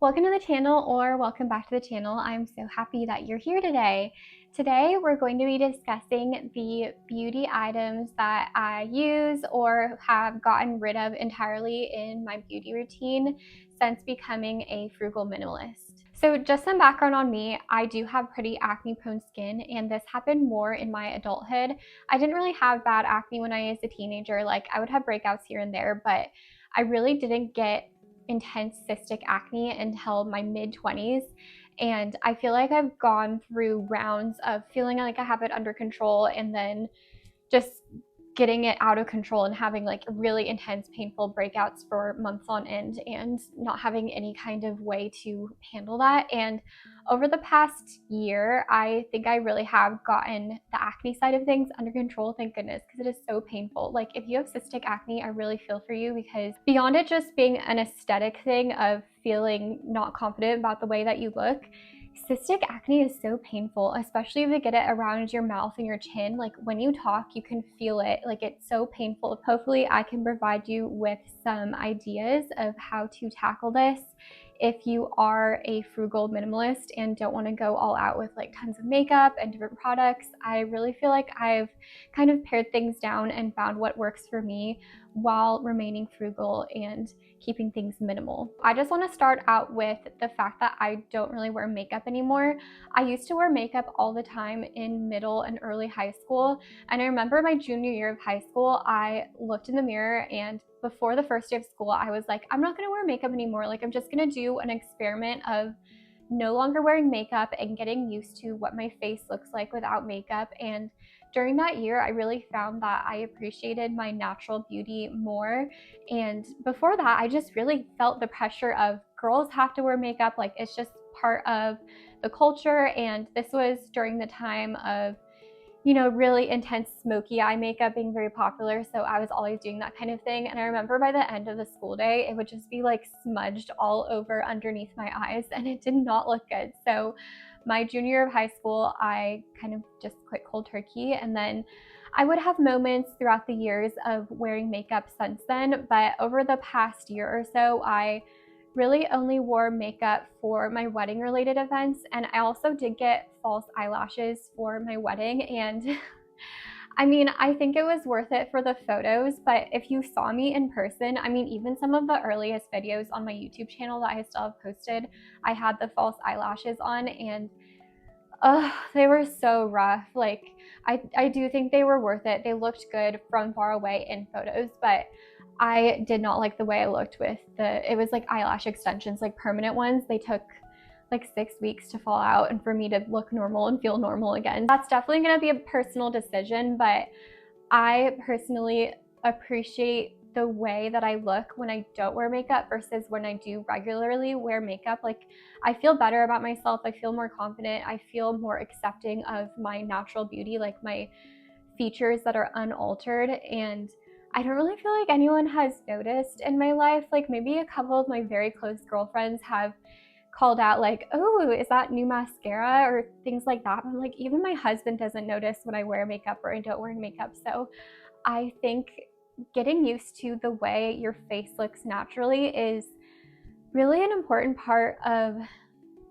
Welcome to the channel, or welcome back to the channel. I'm so happy that you're here today. Today we're going to be discussing the beauty items that I use or have gotten rid of entirely in my beauty routine since becoming a frugal minimalist. So just some background on me, I do have pretty acne prone skin, and this happened more in my adulthood. I didn't really have bad acne when I was a teenager. Like, I would have breakouts here and there, but I really didn't get intense cystic acne until my mid 20s. And I feel like I've gone through rounds of feeling like I have it under control and then just getting it out of control and having like really intense painful breakouts for months on end and not having any kind of way to handle that. And over the past year, I think I really have gotten the acne side of things under control, thank goodness, because it is so painful. Like, if you have cystic acne, I really feel for you, because beyond it just being an aesthetic thing of feeling not confident about the way that you look, cystic acne is so painful, especially if you get it around your mouth and your chin. Like, when you talk, you can feel it. Like, it's so painful. Hopefully, I can provide you with some ideas of how to tackle this if you are a frugal minimalist and don't want to go all out with like tons of makeup and different products. I really feel like I've kind of pared things down and found what works for me while remaining frugal and keeping things minimal. I just want to start out with the fact that I don't really wear makeup anymore. I used to wear makeup all the time in middle and early high school, and I remember my junior year of high school, I looked in the mirror, and before the first day of school, I was like, I'm not going to wear makeup anymore. Like, I'm just going to do an experiment of no longer wearing makeup and getting used to what my face looks like without makeup. And during that year, I really found that I appreciated my natural beauty more. And before that, I just really felt the pressure of girls have to wear makeup. Like, it's just part of the culture. And this was during the time of, really intense smoky eye makeup being very popular. So I was always doing that kind of thing. And I remember by the end of the school day, it would just be like smudged all over underneath my eyes, and it did not look good. So my junior year of high school, I kind of just quit cold turkey. And then I would have moments throughout the years of wearing makeup since then. But over the past year or so, I really only wore makeup for my wedding related events. And I also did get false eyelashes for my wedding. And I mean, I think it was worth it for the photos, but if you saw me in person, I mean, even some of the earliest videos on my YouTube channel that I still have posted, I had the false eyelashes on, and they were so rough. Like, I do think they were worth it. They looked good from far away in photos, but I did not like the way I looked with it was like eyelash extensions, like permanent ones. They took like 6 weeks to fall out and for me to look normal and feel normal again. That's definitely going to be a personal decision, but I personally appreciate the way that I look when I don't wear makeup versus when I do regularly wear makeup. Like, I feel better about myself. I feel more confident. I feel more accepting of my natural beauty, like my features that are unaltered. And I don't really feel like anyone has noticed in my life. Like, maybe a couple of my very close girlfriends have called out like, oh, is that new mascara, or things like that. But like, even my husband doesn't notice when I wear makeup or I don't wear makeup. So I think getting used to the way your face looks naturally is really an important part of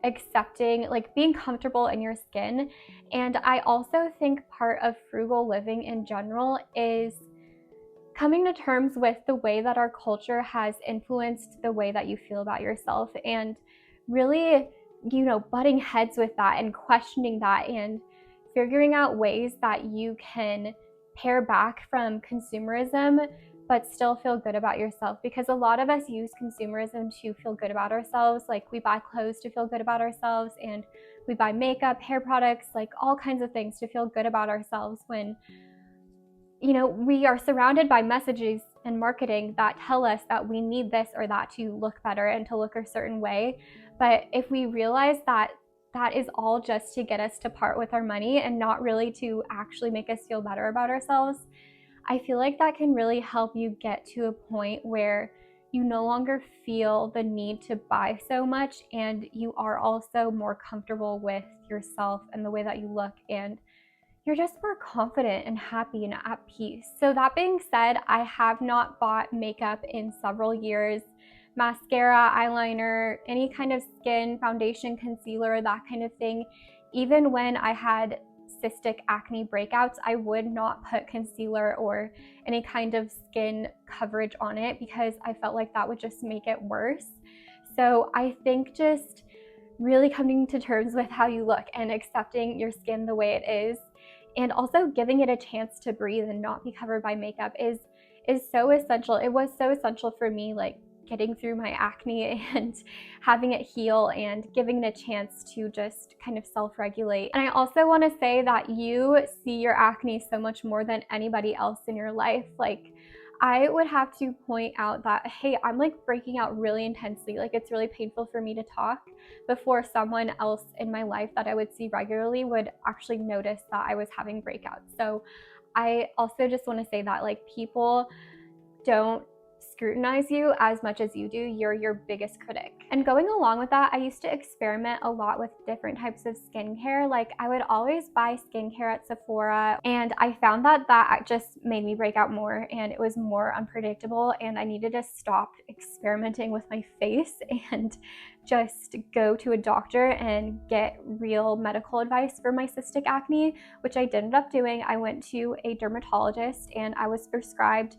accepting, like, being comfortable in your skin. And I also think part of frugal living in general is coming to terms with the way that our culture has influenced the way that you feel about yourself, and really, butting heads with that and questioning that and figuring out ways that you can pare back from consumerism but still feel good about yourself. Because a lot of us use consumerism to feel good about ourselves. Like, we buy clothes to feel good about ourselves, and we buy makeup, hair products, like all kinds of things to feel good about ourselves, when we are surrounded by messages and marketing that tell us that we need this or that to look better and to look a certain way. But if we realize that that is all just to get us to part with our money and not really to actually make us feel better about ourselves, I feel like that can really help you get to a point where you no longer feel the need to buy so much, and you are also more comfortable with yourself and the way that you look, and you're just more confident and happy and at peace. So that being said, I have not bought makeup in several years mascara, eyeliner, any kind of skin foundation, concealer, that kind of thing. Even when I had cystic acne breakouts, I would not put concealer or any kind of skin coverage on it because I felt like that would just make it worse. So I think just really coming to terms with how you look and accepting your skin the way it is, and also giving it a chance to breathe and not be covered by makeup is so essential. It was so essential for me, like getting through my acne and having it heal and giving it a chance to just kind of self-regulate. And I also want to say that you see your acne so much more than anybody else in your life. Like, I would have to point out that, hey, I'm like breaking out really intensely. Like, it's really painful for me to talk, before someone else in my life that I would see regularly would actually notice that I was having breakouts. So I also just want to say that, like, people don't scrutinize you as much as you do. You're your biggest critic. And going along with that, I used to experiment a lot with different types of skincare. Like, I would always buy skincare at Sephora, and I found that that just made me break out more, and it was more unpredictable, and I needed to stop experimenting with my face and just go to a doctor and get real medical advice for my cystic acne, which I ended up doing. I went to a dermatologist and I was prescribed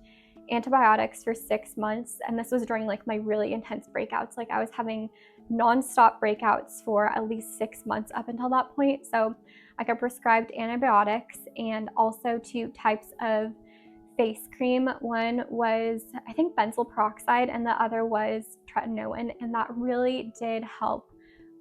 antibiotics for 6 months, and this was during like my really intense breakouts. Like, I was having non-stop breakouts for at least 6 months up until that point. So I got prescribed antibiotics and also 2 types of face cream. One was, I think, benzoyl peroxide, and the other was tretinoin, and that really did help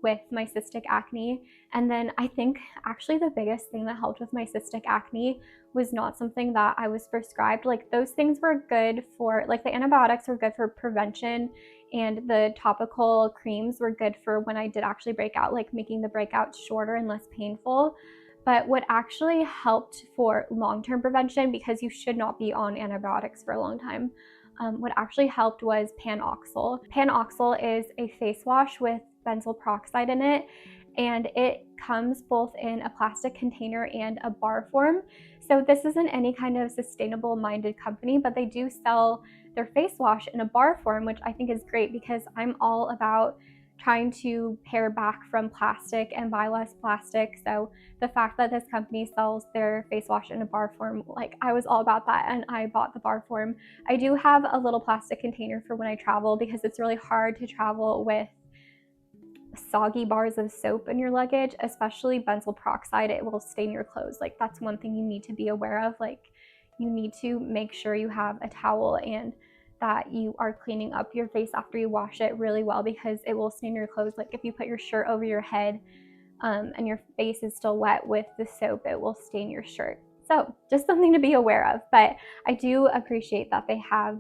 with my cystic acne. And then I think actually the biggest thing that helped with my cystic acne was not something that I was prescribed. Like, those things were good for, like, the antibiotics were good for prevention, and the topical creams were good for when I did actually break out, like making the breakouts shorter and less painful. But what actually helped for long-term prevention, because you should not be on antibiotics for a long time, what actually helped was Panoxyl. Panoxyl is a face wash with benzoyl peroxide in it, and it comes both in a plastic container and a bar form. So this isn't any kind of sustainable minded company, but they do sell their face wash in a bar form, which I think is great because I'm all about trying to pare back from plastic and buy less plastic. So the fact that this company sells their face wash in a bar form, like, I was all about that, and I bought the bar form. I do have a little plastic container for when I travel because it's really hard to travel with soggy bars of soap in your luggage, especially benzoyl peroxide. It will stain your clothes. Like, that's one thing you need to be aware of. Like, you need to make sure you have a towel and that you are cleaning up your face after you wash it really well, because it will stain your clothes. Like, if you put your shirt over your head and your face is still wet with the soap, it will stain your shirt. So just something to be aware of. But I do appreciate that they have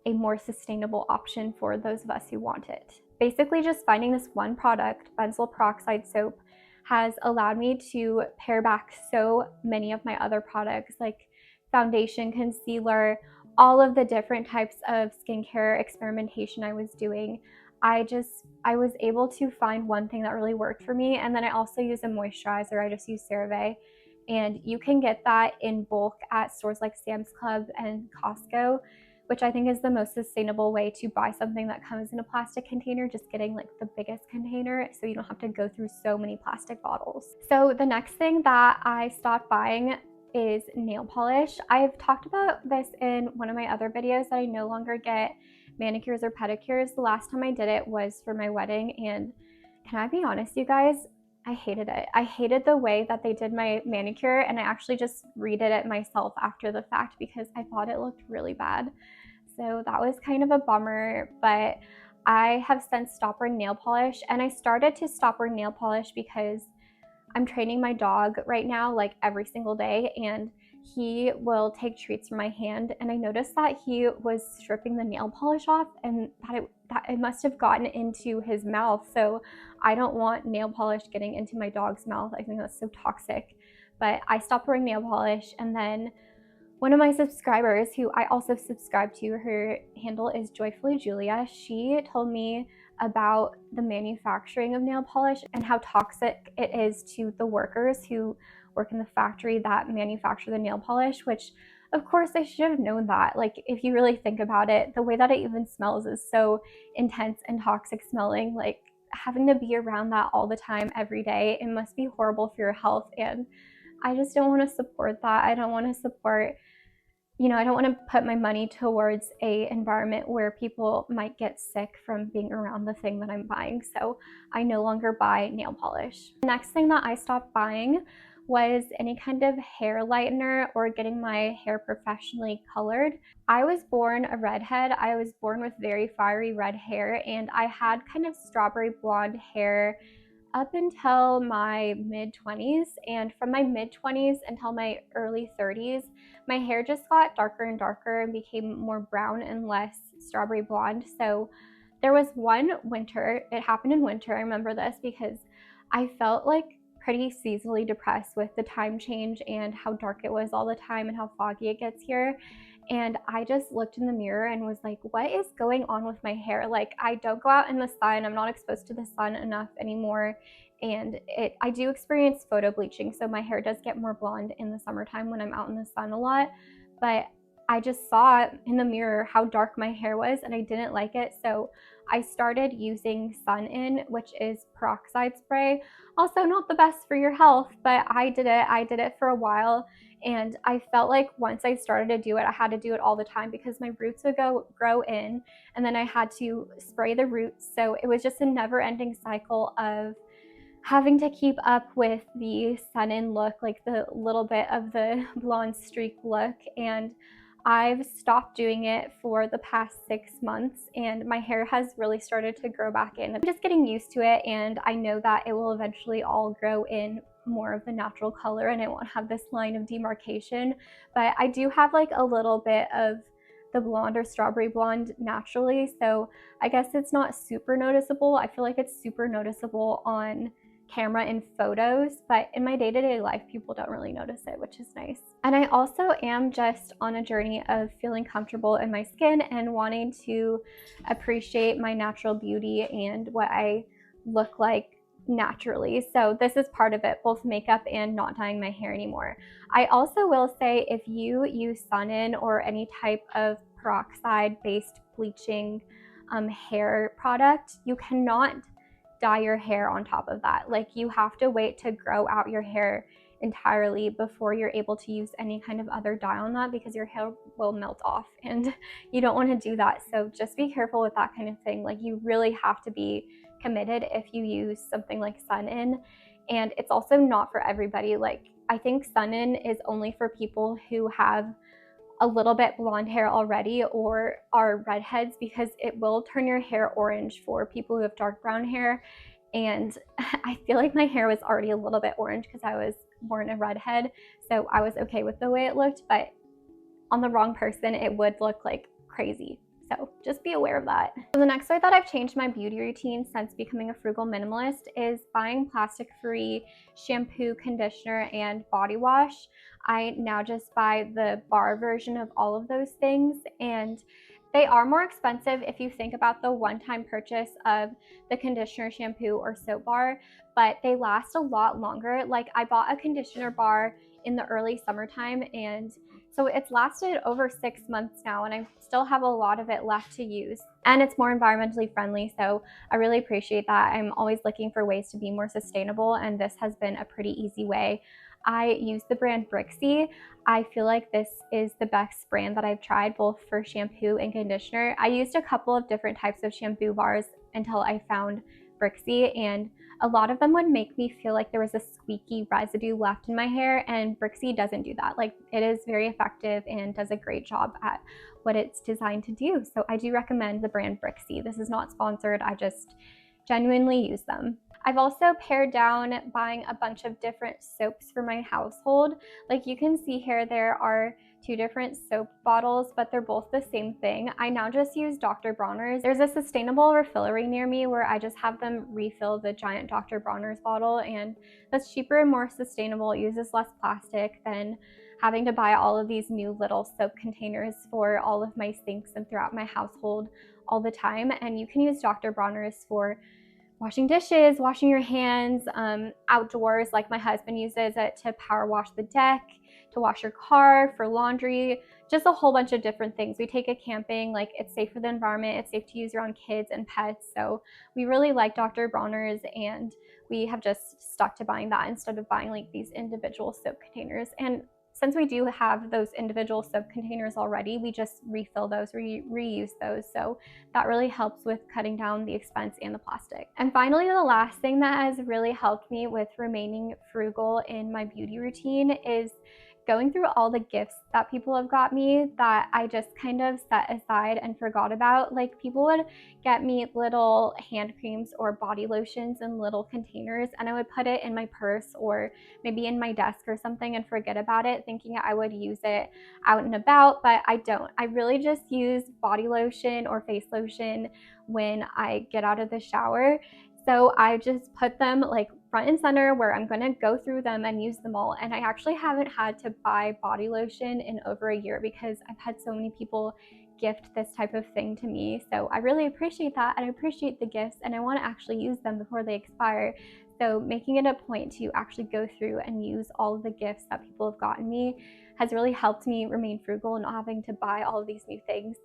a more sustainable option for those of us who want it. Basically, just finding this one product, benzoyl peroxide soap, has allowed me to pare back so many of my other products, like foundation, concealer, all of the different types of skincare experimentation I was doing. I was able to find one thing that really worked for me. And then I also use a moisturizer. I just use CeraVe. And you can get that in bulk at stores like Sam's Club and Costco, which I think is the most sustainable way to buy something that comes in a plastic container, just getting like the biggest container so you don't have to go through so many plastic bottles. So the next thing that I stopped buying is nail polish. I've talked about this in one of my other videos that I no longer get manicures or pedicures. The last time I did it was for my wedding, and can I be honest, you guys? I hated it. I hated the way that they did my manicure, and I actually just redid it myself after the fact because I thought it looked really bad. So that was kind of a bummer, but I have since stopped wearing nail polish, and I started to stop wearing nail polish because I'm training my dog right now, like every single day, and he will take treats from my hand, and I noticed that he was stripping the nail polish off, and that it must have gotten into his mouth. So I don't want nail polish getting into my dog's mouth. I think that's so toxic. But I stopped wearing nail polish, and then one of my subscribers, who I also subscribe to, her handle is Joyfully Julia, she told me about the manufacturing of nail polish and how toxic it is to the workers who work in the factory that manufacture the nail polish, which, of course I should have known that. Like, if you really think about it, the way that it even smells is so intense and toxic smelling. Like, having to be around that all the time, every day, it must be horrible for your health. And I just don't want to support that. I don't want to support, I don't want to put my money towards a environment where people might get sick from being around the thing that I'm buying. So I no longer buy nail polish. The next thing that I stopped buying was any kind of hair lightener or getting my hair professionally colored. I was born a redhead. I was born with very fiery red hair, and I had kind of strawberry blonde hair up until my mid-20s, and from my mid-20s until my early 30s, my hair just got darker and darker and became more brown and less strawberry blonde. So there was one winter, it happened in winter, I remember this because I felt like pretty seasonally depressed with the time change and how dark it was all the time and how foggy it gets here. And I just looked in the mirror and was like, what is going on with my hair? Like, I don't go out in the sun. I'm not exposed to the sun enough anymore. And I do experience photo bleaching, so my hair does get more blonde in the summertime when I'm out in the sun a lot. But I just saw in the mirror how dark my hair was and I didn't like it. So I started using Sun-In, which is peroxide spray. Also not the best for your health, but I did it. I did it for a while. And I felt like once I started to do it, I had to do it all the time because my roots would grow in, and then I had to spray the roots. So it was just a never-ending cycle of having to keep up with the Sun-In look, like the little bit of the blonde streak look. And I've stopped doing it for the past 6 months, and my hair has really started to grow back in. I'm just getting used to it, and I know that it will eventually all grow in more of the natural color and it won't have this line of demarcation. But I do have like a little bit of the blonde or strawberry blonde naturally, so I guess it's not super noticeable. I feel like it's super noticeable on camera in photos, but in my day-to-day life, people don't really notice it, which is nice. And I also am just on a journey of feeling comfortable in my skin and wanting to appreciate my natural beauty and what I look like naturally. So this is part of it, both makeup and not dyeing my hair anymore. I also will say, if you use Sun-In or any type of peroxide-based bleaching hair product, you cannot dye your hair on top of that. Like, you have to wait to grow out your hair entirely before you're able to use any kind of other dye on that, because your hair will melt off and you don't want to do that. So just be careful with that kind of thing. Like, you really have to be committed if you use something like Sun-In, and it's also not for everybody. Like, I think Sun-In is only for people who have a little bit blonde hair already or are redheads, because it will turn your hair orange for people who have dark brown hair. And I feel like my hair was already a little bit orange because I was born a redhead, so I was okay with the way it looked, but on the wrong person it would look like crazy. So just be aware of that. So the next way that I've changed my beauty routine since becoming a frugal minimalist is buying plastic-free shampoo, conditioner, and body wash. I now just buy the bar version of all of those things, and they are more expensive if you think about the one-time purchase of the conditioner, shampoo, or soap bar, but they last a lot longer. Like, I bought a conditioner bar in the early summertime, and so it's lasted over 6 months now, and I still have a lot of it left to use. And it's more environmentally friendly, so I really appreciate that. I'm always looking for ways to be more sustainable, and this has been a pretty easy way. I use the brand Brixie. I feel like this is the best brand that I've tried, both for shampoo and conditioner. I used a couple of different types of shampoo bars until I found Brixie, and a lot of them would make me feel like there was a squeaky residue left in my hair, and Brixie doesn't do that. Like, it is very effective and does a great job at what it's designed to do. So I do recommend the brand Brixie. This is not sponsored, I just genuinely use them. I've also pared down buying a bunch of different soaps for my household. Like, you can see here, there are 2 different soap bottles, but they're both the same thing. I now just use Dr. Bronner's. There's a sustainable refillery near me where I just have them refill the giant Dr. Bronner's bottle, and that's cheaper and more sustainable. It uses less plastic than having to buy all of these new little soap containers for all of my sinks and throughout my household all the time. And you can use Dr. Bronner's for washing dishes, washing your hands, outdoors, like my husband uses it to power wash the deck, to wash your car, for laundry, just a whole bunch of different things. We take it camping, like it's safe for the environment, it's safe to use around kids and pets. So we really like Dr. Bronner's, and we have just stuck to buying that instead of buying like these individual soap containers. And since we do have those individual soap containers already, we just refill those, reuse those. So that really helps with cutting down the expense and the plastic. And finally, the last thing that has really helped me with remaining frugal in my beauty routine is going through all the gifts that people have got me that I just kind of set aside and forgot about. Like, people would get me little hand creams or body lotions in little containers, and I would put it in my purse or maybe in my desk or something and forget about it, thinking I would use it out and about, but I don't. I really just use body lotion or face lotion when I get out of the shower. So I just put them like front and center where I'm gonna go through them and use them all. And I actually haven't had to buy body lotion in over a year because I've had so many people gift this type of thing to me. So I really appreciate that, and I appreciate the gifts, and I want to actually use them before they expire. So making it a point to actually go through and use all of the gifts that people have gotten me has really helped me remain frugal and not having to buy all of these new things.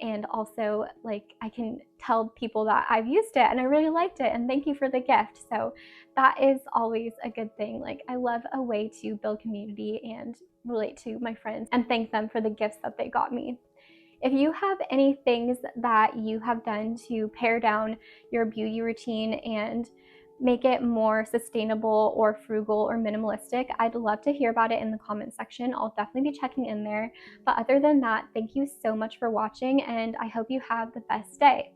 And also, like, I can tell people that I've used it and I really liked it and thank you for the gift. So that is always a good thing. Like, I love a way to build community and relate to my friends and thank them for the gifts that they got me. If you have any things that you have done to pare down your beauty routine and make it more sustainable or frugal or minimalistic, I'd love to hear about it in the comment section. I'll definitely be checking in there. But other than that, thank you so much for watching, and I hope you have the best day.